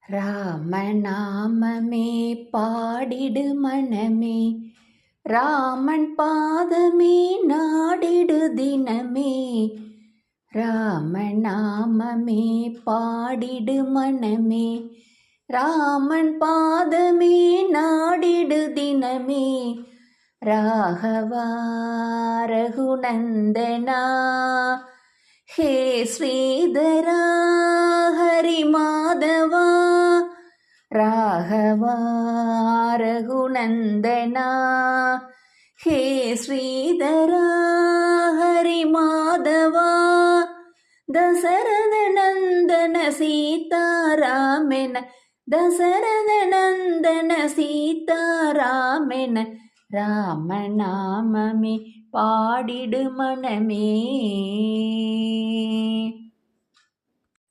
ராமநாமமே பாடிடு மனமே, ராமன் பாதமே நாடிடு தினமே. ராமநாமமே பாடிடு மனமே, ராமன் பாதமே நாடிடு தினமே. ராகவா ரகுநந்தனா ஹே ஸ்ரீதரா ஹரி மாதவா. ராகவா ரகுநந்தனா ஹே ஸ்ரீதரா ஹரி மாதவா. தசரத நந்தன சீதாராமென, தசரத நந்தன சீதாராமென, ராமநாமமே பாடிடு மனமே.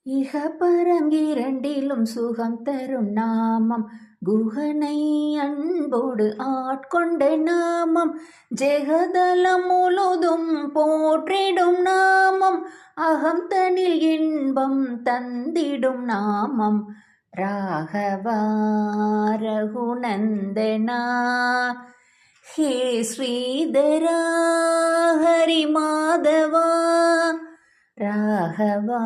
இகபரம் இரண்டிலும் சுகம் தரும் நாமம், குகனை அன்போடு ஆட்கொண்ட நாமம். ஜெகதலம் முழுதும் போற்றிடும் நாமம், அகம் தனில் இன்பம் தந்திடும் நாமம். ராகவா ரகுநந்தனா ஹே ஸ்ரீதரா ஹரி மாதவா. ராகவா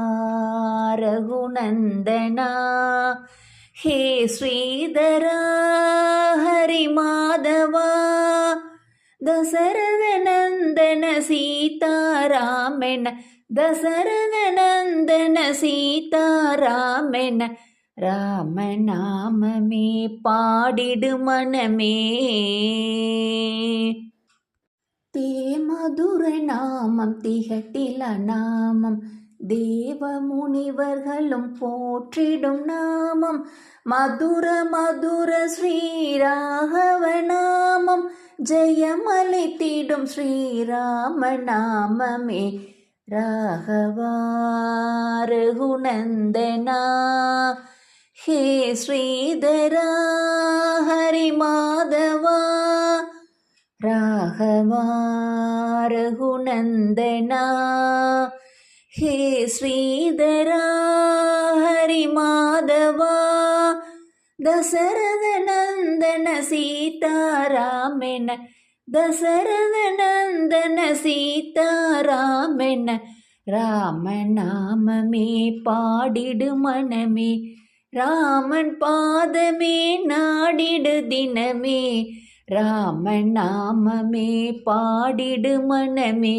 ரகுநந்தனா ஹே ஸ்ரீதரா ஹரி மாதவா. தசரத நந்தன சீதாராமென, தசரத நந்தன சீதாராமென, ராமநாமமே பாடிடு மனமே. தேமதுர நாமம் திகட்டில நாமம், தேவ முனிவர்களும் போற்றிடும் நாமம். மதுர மதுர ஸ்ரீராகவ நாமம், ஜெயமளித்திடும் ஸ்ரீராம நாமமே. ராகவா ரகுநந்தனா ஹே ஸ்ரீதரா ஹரி மாதவா. ராகவா ரகுநந்தனா ஹே ஸ்ரீதரா ஹரி மாதவா. தசரத நந்தன சீதாராமென, தசரத நந்தன சீதாராமென, ராமநாமமே பாடிடு மனமே. ராமன் பாதமே நாடிடு தினமே, ராமநாமமே பாடிடு மனமே.